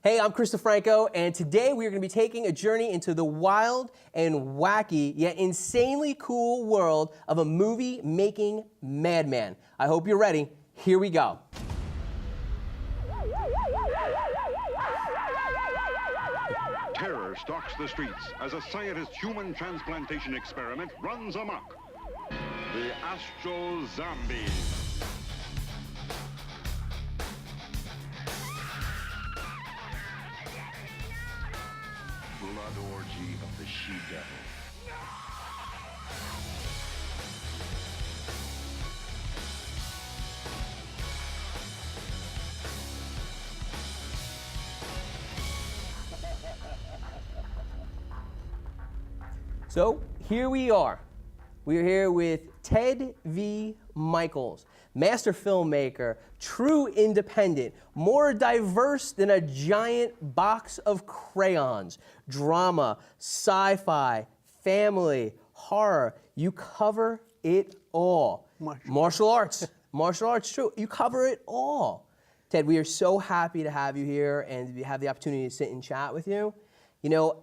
Hey, I'm Chris DeFranco, and today we are going to be taking a journey into the wild and wacky, yet insanely cool world of a movie-making madman. I hope you're ready. Here we go. Terror stalks the streets as a scientist's human transplantation experiment runs amok. The Astro Zombies. Blood orgy of the she-devil. So here we are. We are here with Ted V. Michaels, master filmmaker, true independent, more diverse than a giant box of crayons, drama, sci-fi, family, horror. You cover it all. Martial arts, true. You cover it all. Ted, we are so happy to have you here and to have the opportunity to sit and chat with you. You know,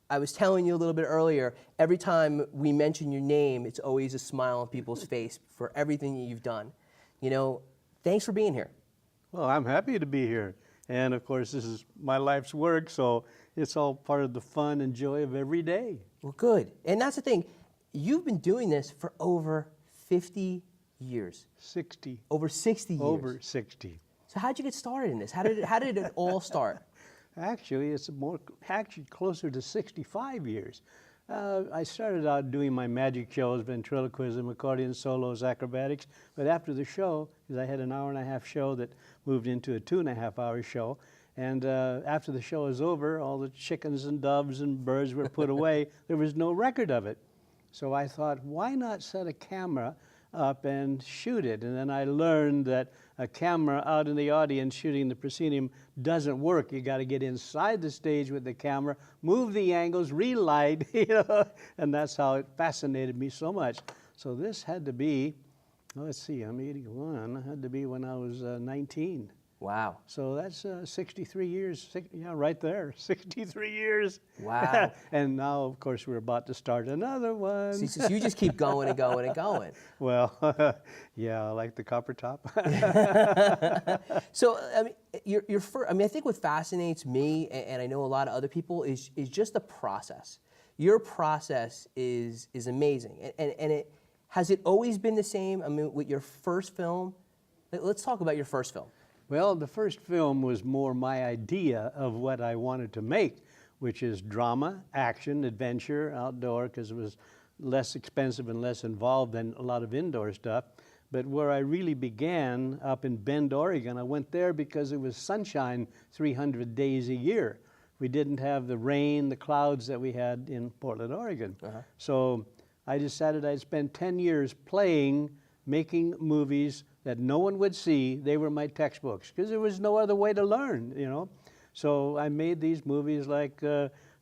I was telling you a little bit earlier, every time we mention your name, it's always a smile on people's face for everything that you've done. You know, thanks for being here. Well, I'm happy to be here. And of course, this is my life's work, so it's all part of the fun and joy of every day. Well, good. And that's the thing. You've been doing this for over 50 years. 60. Over 60 years. Over 60. So how'd you get started in this? How did it all start? Actually, it's actually closer to 65 years. I started out doing my magic shows, ventriloquism, accordion solos, acrobatics, but after the show, because I had an hour-and-a-half show that moved into a 2.5-hour show, and after the show was over, all the chickens and doves and birds were put away. There was no record of it. So I thought, why not set a camera up and shoot it? And then I learned that a camera out in the audience shooting the proscenium doesn't work. You got to get inside the stage with the camera, move the angles, relight, you know, and that's how it fascinated me so much. So this had to be, let's see, I'm 81, it had to be when I was 19. Wow. So that's 63 years, yeah, right there, 63 years. Wow. And now, of course, we're about to start another one. So you just keep going and going and going. Well, yeah, I like the copper top. So, I mean, I think what fascinates me, and I know a lot of other people, is just the process. Your process is amazing. And has it always been the same? I mean, with your first film? Let's talk about your first film. Well, the first film was more my idea of what I wanted to make, which is drama, action, adventure, outdoor, because it was less expensive and less involved than a lot of indoor stuff. But where I really began, up in Bend, Oregon, I went there because it was sunshine 300 days a year. We didn't have the rain, the clouds that we had in Portland, Oregon. So I decided I'd spend 10 years playing, making movies that no one would see. They were my textbooks, because there was no other way to learn, you know. So I made these movies like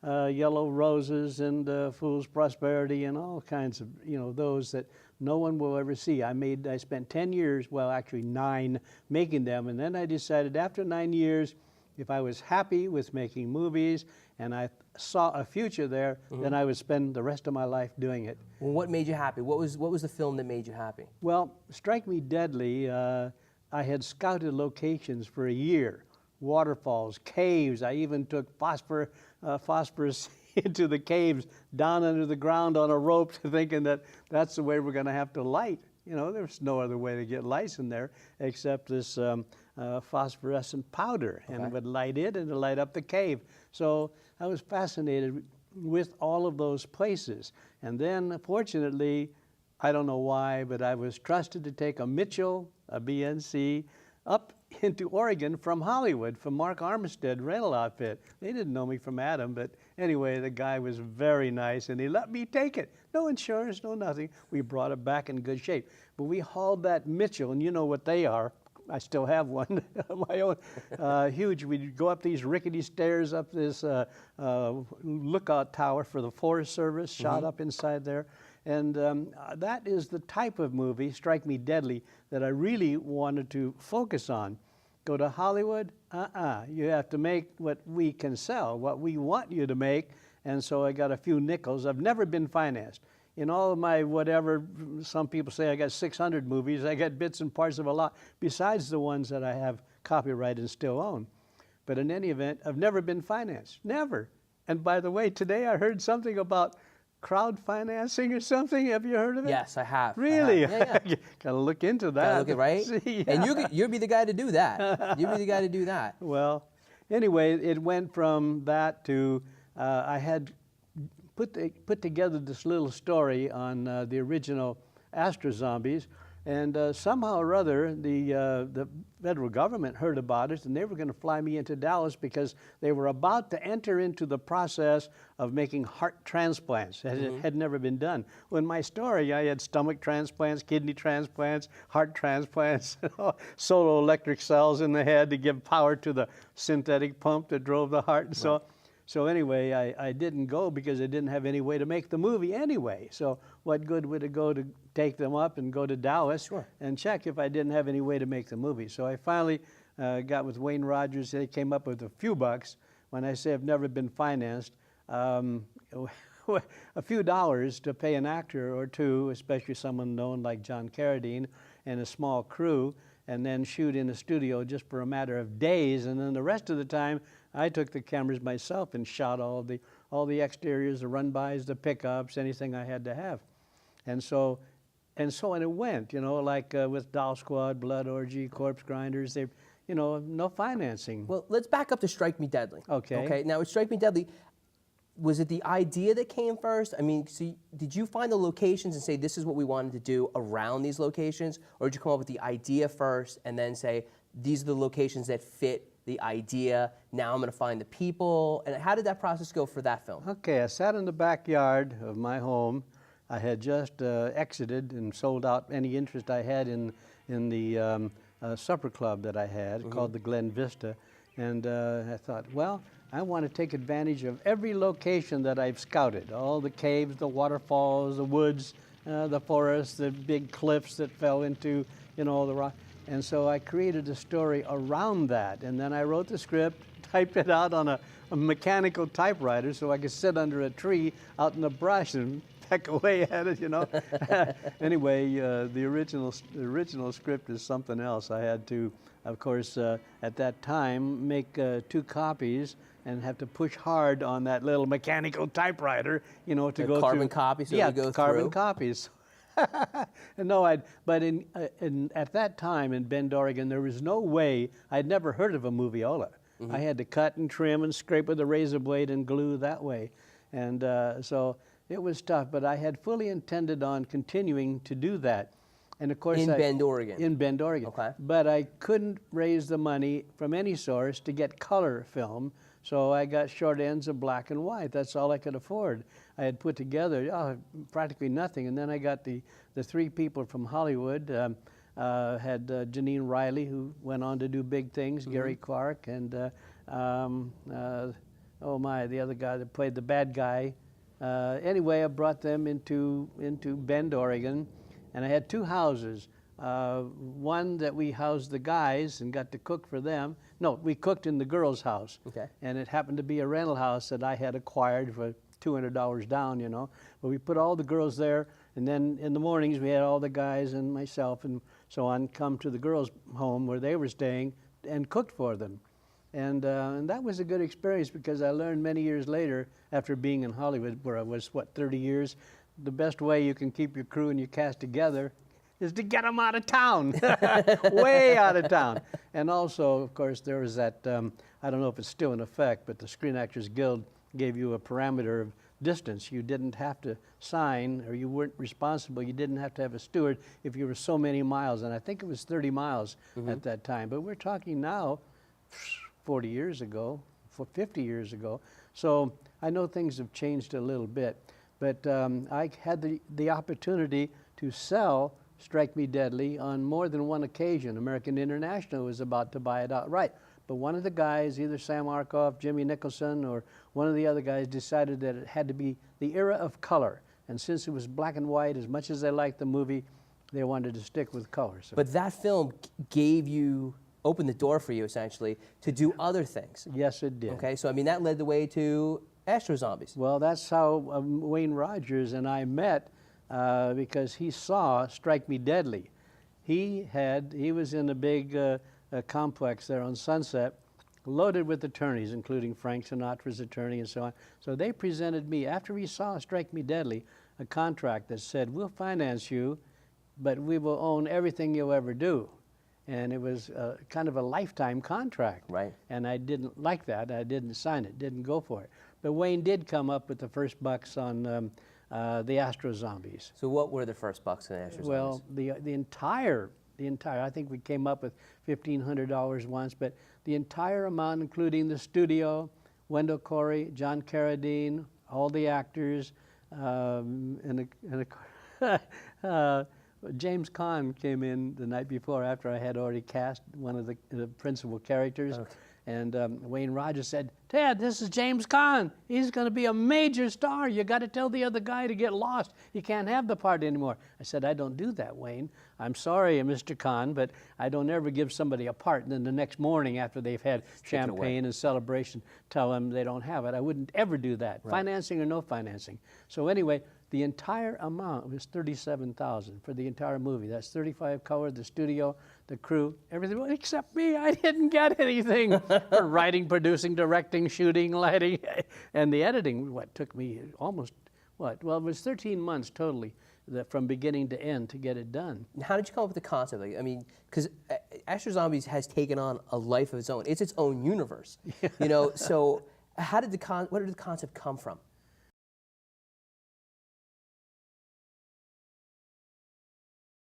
Yellow Roses and Fool's Prosperity and all kinds of, you know, those that no one will ever see. I spent 10 years, well, actually 9, making them. And then I decided after 9 years, if I was happy with making movies and I saw a future there, then I would spend the rest of my life doing it. Well, what made you happy? What was the film that made you happy? Well, Strike Me Deadly, I had scouted locations for a year. Waterfalls, caves. I even took phosphorus into the caves, down under the ground on a rope, thinking that that's the way we're going to have to light. You know, there's no other way to get lights in there except this phosphorescent powder, and it would light it and it would light up the cave. So I was fascinated with all of those places. And then, fortunately, I don't know why, but I was trusted to take a Mitchell, a BNC, up into Oregon from Hollywood, from Mark Armistead rental outfit. They didn't know me from Adam, but anyway, the guy was very nice, and he let me take it. No insurance, no nothing. We brought it back in good shape. But we hauled that Mitchell, and you know what they are. I still have one of my own, huge. We'd go up these rickety stairs, up this lookout tower for the Forest Service, shot up inside there. And that is the type of movie, Strike Me Deadly, that I really wanted to focus on. Go to Hollywood? You have to make what we can sell, what we want you to make. And so I got a few nickels. I've never been financed. In all of my whatever, some people say I got 600 movies, I got bits and parts of a lot, besides the ones that I have copyright and still own. But in any event, I've never been financed, never. And by the way, today I heard something about crowd financing or something. Have you heard of it? Yes, I have. Really? Yeah. Gotta look into that. Gotta look it, right? See, And you'd be the guy to do that. You'd be the guy to do that. Well, anyway, it went from that to I had put together this little story on the original Astro Zombies, and somehow or other the federal government heard about it, and they were going to fly me into Dallas because they were about to enter into the process of making heart transplants. It had never been done. Well, in my story, I had stomach transplants, kidney transplants, heart transplants, solar electric cells in the head to give power to the synthetic pump that drove the heart. Right. So anyway, I didn't go because I didn't have any way to make the movie anyway. So what good would it go to take them up and go to Dallas and check if I didn't have any way to make the movie? So I finally got with Wayne Rogers. They came up with a few bucks. When I say I've never been financed, a few dollars to pay an actor or two, especially someone known like John Carradine, and a small crew, and then shoot in the studio just for a matter of days. And then the rest of the time, I took the cameras myself and shot all the exteriors, the run-bys, the pickups, anything I had to have. And so it went, you know, like with Doll Squad, Blood Orgy, Corpse Grinders, they, you know, no financing. Well, let's back up to Strike Me Deadly. Okay. Okay. Now, with Strike Me Deadly, was it the idea that came first? I mean, so did you find the locations and say, this is what we wanted to do around these locations? Or did you come up with the idea first and then say, these are the locations that fit the idea, now I'm going to find the people? And how did that process go for that film? Okay, I sat in the backyard of my home. I had just exited and sold out any interest I had in the supper club that I had called the Glen Vista. And I thought, well, I want to take advantage of every location that I've scouted, all the caves, the waterfalls, the woods, the forests, the big cliffs that fell into, you know, the rock. And so I created a story around that. And then I wrote the script, typed it out on a mechanical typewriter so I could sit under a tree out in the brush and peck away at it, you know. Anyway, the original script is something else. I had to, of course, at that time, make 2 copies and have to push hard on that little mechanical typewriter, you know, to go through. Carbon copies, so you go carbon through. copies. No, but at that time in Bend, Oregon, there was no way, I'd never heard of a moviola. I had to cut and trim and scrape with a razor blade and glue that way. And so it was tough, but I had fully intended on continuing to do that. And of course, In Bend, Oregon. In Bend, Oregon. Okay. But I couldn't raise the money from any source to get color film, so I got short ends of black and white. That's all I could afford. I had put together practically nothing, and then I got the 3 people from Hollywood. Had Janine Riley, who went on to do big things, Gary Clark, and the other guy that played the bad guy. Anyway, I brought them into Bend, Oregon, and I had 2 houses. One that we housed the guys and got to cook for them. No, we cooked in the girls' house. Okay. And it happened to be a rental house that I had acquired for $200 down, you know. But we put all the girls there, and then in the mornings we had all the guys and myself and so on come to the girls' home where they were staying and cooked for them. And that was a good experience because I learned many years later, after being in Hollywood, where I was, 30 years, the best way you can keep your crew and your cast together is to get them out of town, way out of town. And also, of course, there was that, I don't know if it's still in effect, but the Screen Actors Guild gave you a parameter of distance. You didn't have to sign, or you weren't responsible. You didn't have to have a steward if you were so many miles. And I think it was 30 miles at that time. But we're talking now 40 years ago, 50 years ago. So I know things have changed a little bit. But I had the opportunity to sell Strike Me Deadly on more than one occasion. American International was about to buy it outright. But one of the guys, either Sam Arkoff, Jimmy Nicholson, or one of the other guys decided that it had to be the era of color. And since it was black and white, as much as they liked the movie, they wanted to stick with color. So. But that film gave you opened the door for you essentially to do other things. Yes, it did. Okay, so I mean that led the way to Astro Zombies. Well, that's how Wayne Rogers and I met because he saw Strike Me Deadly. He was in a big complex there on Sunset, loaded with attorneys, including Frank Sinatra's attorney and so on. So they presented me, after he saw Strike Me Deadly, a contract that said, we'll finance you, but we will own everything you'll ever do. And it was kind of a lifetime contract. Right. And I didn't like that. I didn't sign it, didn't go for it. But Wayne did come up with the first bucks on the Astro Zombies. So what were the first bucks in Astro Zombies? Well, the entire, I think we came up with $1,500 once, but the entire amount, including the studio, Wendell Corey, John Carradine, all the actors, James Caan came in the night before after I had already cast one of the principal characters. Okay. And Wayne Rogers said, Ted, this is James Caan. He's going to be a major star. You got to tell the other guy to get lost. He can't have the part anymore. I said, I don't do that, Wayne. I'm sorry, Mr. Caan, but I don't ever give somebody a part and then the next morning after they've had champagne and celebration, tell them they don't have it. I wouldn't ever do that, Right. Financing or no financing. So anyway, the entire amount was $37,000 for the entire movie. That's 35 color, the studio, the crew, everything except me. I didn't get anything for writing, producing, directing, shooting, lighting, and the editing. What took me almost Well, it was 13 months totally, from beginning to end, to get it done. How did you come up with the concept? Like, I mean, because Astro Zombies has taken on a life of its own. It's its own universe. You know, so where did the concept come from?